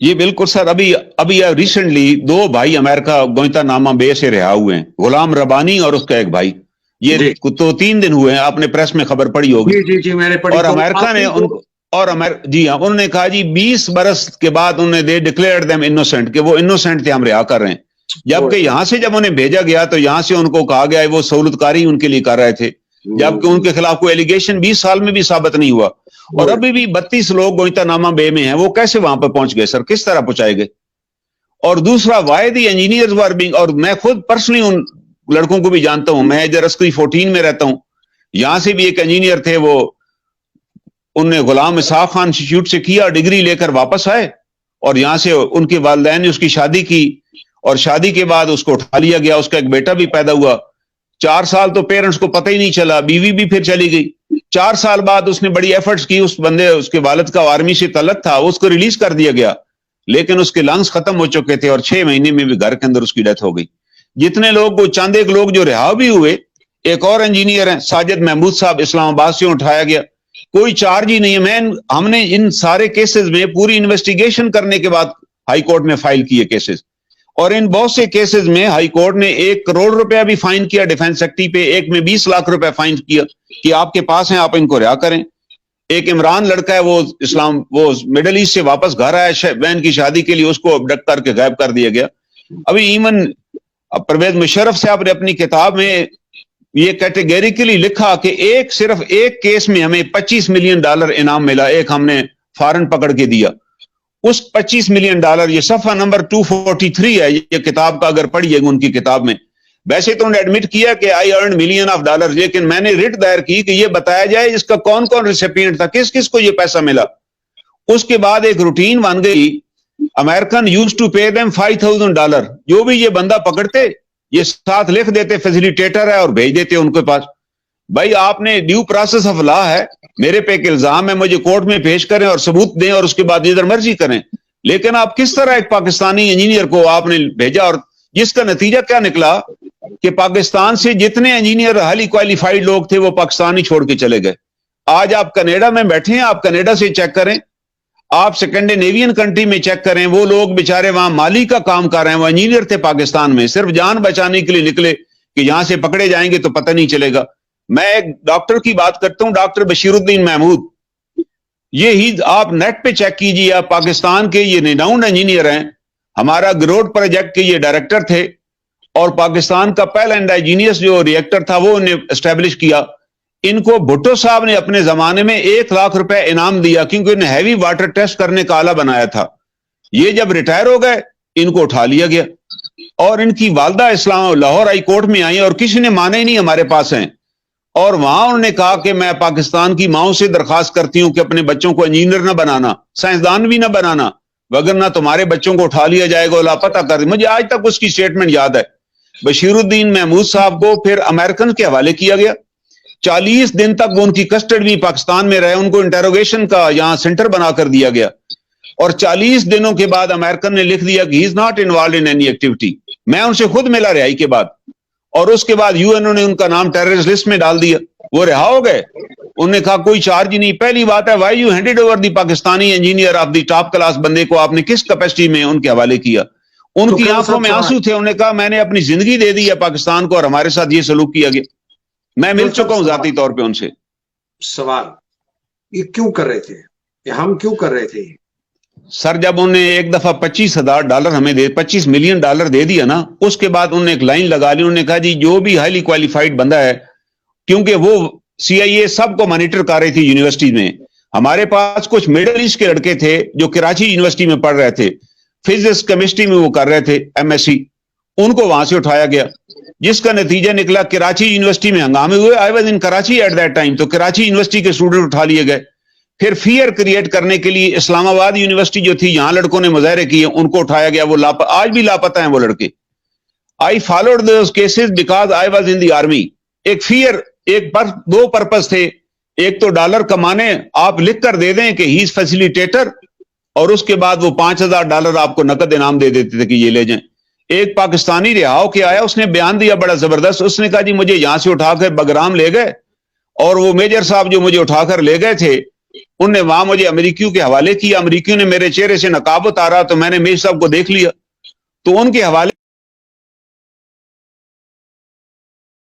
یہ بالکل سر ابھی ریسنٹلی 2 بھائی امریکہ گوئنتانامہ بے سے رہا ہوئے ہیں, غلام ربانی اور اس کا ایک بھائی. یہ تو 3 دن ہوئے ہیں, آپ نے پریس میں خبر پڑھی ہوگی. جی میں نے پڑھی. اور امریکہ نے ان کو جی ہاں, انہوں نے کہا جی 20 برس کے بعد انہوں نے دے ڈکلیئرڈ دیم انوسنٹ, کہ وہ انوسنٹ تھے, ہم رہا کر رہے ہیں. جبکہ یہاں سے جب انہیں بھیجا گیا تو یہاں سے ان کو کہا گیا وہ سہولت کاری ان کے لیے کر رہے تھے, جبکہ ان کے خلاف کوئی ایلیگیشن 20 سال میں بھی ثابت نہیں ہوا. اور ابھی بھی 32 لوگ گوئنتانامہ بے میں ہیں, وہ کیسے وہاں پہ پہنچ گئے سر, کس طرح پہنچائے گئے؟ اور دوسرا واحدی انجینئرز ور بینگ, اور میں خود پرسنلی ان لڑکوں کو بھی جانتا ہوں, میں ادھر عسکری 14 میں رہتا ہوں, یہاں سے بھی ایک انجینئر تھے, وہ انہوں نے غلام اسحاق خان انسٹیٹیوٹ سے کیا, ڈگری لے کر واپس آئے, اور یہاں سے ان کے والدین نے اس کی شادی کی, اور شادی کے بعد اس کو اٹھا لیا گیا, اس کا ایک بیٹا بھی پیدا ہوا. 4 سال تو پیرنٹس کو پتہ ہی نہیں چلا, بیوی بھی پھر چلی گئی. 4 سال بعد اس نے بڑی ایفرٹس کی, اس بندے, اس کے والد کا آرمی سے تعلق تھا, اس کو ریلیز کر دیا گیا, لیکن اس کے لنگس ختم ہو چکے تھے, اور 6 مہینے میں بھی گھر کے اندر اس کی ڈیتھ ہو گئی. جتنے لوگ, وہ چند ایک لوگ جو رہا بھی ہوئے, ایک اور انجینئر ہیں ساجد محمود صاحب, اسلام آباد سے اٹھایا گیا, کوئی چارج ہی نہیں ہے. ہم نے ان سارے کیسز میں پوری انویسٹیگیشن کرنے کے بعد ہائی کورٹ میں فائل کیے کیسز, اور ان بہت سے کیسز میں ہائی کورٹ نے 1 کروڑ روپیہ بھی فائن کیا ڈیفینس ایکٹی پہ, ایک میں 20 لاکھ روپے فائن کیا کہ آپ کے پاس ہیں, آپ ان کو رہا کریں. ایک عمران لڑکا ہے, وہ مڈل ایسٹ سے واپس گھر آیا بہن کی شادی کے لیے, اس کو ابڈکٹ کر کے غائب کر دیا گیا. ابھی ایون پرویز مشرف صاحب نے اپنی کتاب میں یہ کیٹیگریکلی لکھا کہ صرف ایک کیس میں ہمیں $25 ملین انعام ملا, ایک ہم نے فارن پکڑ کے دیا. اس $25 ملین, یہ صفحہ نمبر 243 ہے یہ کتاب کا, اگر پڑھیے ان کی کتاب میں. ویسے تو انہوں نے ایڈمٹ کیا کہ آئی ارنڈ ملین آف ڈالر, لیکن میں نے رٹ دائر کی کہ یہ بتایا جائے اس کا کون کون ریسیپینٹ تھا, کس کس کو یہ پیسہ ملا. اس کے بعد ایک روٹین بن گئی, American used to pay them $5,000, جو بھی یہ بندہ پکڑتے یہ ساتھ لکھ دیتے فیسیلیٹیٹر ہے, اور بھیج دیتے ان کے پاس. بھائی آپ نے ڈیو پروسیس آف لا ہے, میرے پہ ایک الزام ہے, مجھے کورٹ میں پیش کریں اور ثبوت دیں, اور اس کے بعد ادھر مرضی کریں. لیکن آپ کس طرح ایک پاکستانی انجینئر کو آپ نے بھیجا, اور جس کا نتیجہ کیا نکلا کہ پاکستان سے جتنے انجینئر ہائیلی کوالیفائڈ لوگ تھے وہ پاکستان ہی چھوڑ کے چلے گئے. آج آپ کینیڈا میں بیٹھے ہیں, آپ کینیڈا سے چیک کریں, آپ سیکنڈینیوین کنٹری میں چیک کریں, وہ لوگ بیچارے وہاں مالی کا کام کر رہے ہیں, وہ انجینئر تھے پاکستان میں, صرف جان بچانے کے لیے نکلے کہ یہاں سے پکڑے جائیں گے تو پتہ نہیں چلے گا. میں ایک ڈاکٹر کی بات کرتا ہوں, ڈاکٹر بشیر الدین محمود, یہ آپ نیٹ پہ چیک کیجیے, آپ پاکستان کے یہ ریناؤنڈ انجینئر ہیں, ہمارا گروڈ پروجیکٹ کے یہ ڈائریکٹر تھے, اور پاکستان کا پہلا انڈائیجینئس جو ریئیکٹر تھا وہ انہیں اسٹیبلش کیا. ان کو بھٹو صاحب نے اپنے زمانے میں 1 لاکھ روپے انعام دیا, کیونکہ انہیں ہیوی واٹر ٹیسٹ کرنے کا آلہ بنایا تھا. یہ جب ریٹائر ہو گئے ان کو اٹھا لیا گیا, اور ان کی والدہ اسلام لاہور ہائی کورٹ میں آئی, اور کسی نے مانے ہی نہیں ہمارے پاس ہیں. اور وہاں انہوں نے کہا کہ میں پاکستان کی ماؤں سے درخواست کرتی ہوں کہ اپنے بچوں کو انجینئر نہ بنانا, سائنسدان بھی نہ بنانا, وگرنہ تمہارے بچوں کو اٹھا لیا جائے گا, لاپتہ کر. مجھے آج تک اس کی سٹیٹمنٹ یاد ہے. بشیر الدین محمود صاحب کو پھر امریکن کے حوالے کیا گیا, 40 دن تک وہ ان کی کسٹڈی میں پاکستان میں رہے, ان کو انٹیروگیشن کا یہاں سینٹر بنا کر دیا گیا, اور 40 دنوں کے بعد امریکن نے لکھ دیا کہ he is not involved in any activity. میں ان سے خود ملا رہائی کے بعد, اور اس کے بعد UN نے ان کا نام ٹیررسٹ لسٹ میں ڈال دیا, وہ رہا ہو گئے. انہوں نے کہا کوئی چارج ہی نہیں. پہلی بات ہے, why you handed over the Pakistani engineer of the top class بندے کو, آپ نے کس کیپیسٹی میں ان کے حوالے کیا؟ ان کی آنکھوں میں آنسو تھے, انہوں نے کہا میں نے اپنی زندگی دے دی ہے پاکستان کو, اور ہمارے ساتھ یہ سلوک کیا گیا. میں مل چکا ہوں ذاتی طور پہ ان سے. سوال, یہ کیوں کر رہے تھے, یہ ہم کیوں کر رہے تھے سر؟ جب انہوں نے ایک دفعہ $25,000 ہمیں $25 ملین دے دیا نا, اس کے بعد انہوں نے ایک لائن لگا لی, انہوں نے کہا جی جو بھی ہائیلی کوالیفائڈ بندہ ہے, کیونکہ وہ CIA سب کو مانیٹر کر رہی تھی یونیورسٹی میں. ہمارے پاس کچھ مڈل ایسٹ کے لڑکے تھے جو کراچی یونیورسٹی میں پڑھ رہے تھے, فزکس کیمسٹری میں وہ کر رہے تھے MSc, ان کو وہاں سے اٹھایا گیا, جس کا نتیجہ نکلا کراچی یونیورسٹی میں ہنگامے ہوئے. I was in Karachi at that time, تو کراچی یونیورسٹی کے اسٹوڈنٹ اٹھا لیے گئے. پھر فیئر کریٹ کرنے کے لیے اسلام آباد یونیورسٹی جو تھی, یہاں لڑکوں نے مظاہرے کیے, ان کو اٹھایا گیا. وہ آج بھی لاپتہ ہیں وہ لڑکے. I followed those cases because I was in the army. ایک فیئر, دو پرپز تھے, ایک تو ڈالر کمانے, آپ لکھ کر دے دیں کہ ہی از فیسیلیٹیٹر, اور اس کے بعد وہ $5,000 آپ کو نقد انعام دے دیتے تھے کہ یہ لے جائیں. ایک پاکستانی رہا ہو کے آیا, اس نے بیان دیا بڑا زبردست, اس نے کہا جی مجھے یہاں سے اٹھا کر بگرام لے گئے, اور وہ میجر صاحب جو مجھے اٹھا کر لے گئے تھے انہوں نے وہاں مجھے امریکیوں کے حوالے کیا، امریکیوں نے میرے چہرے سے نقاب اتارا تو میں نے میر صاحب کو دیکھ لیا، تو ان کے حوالے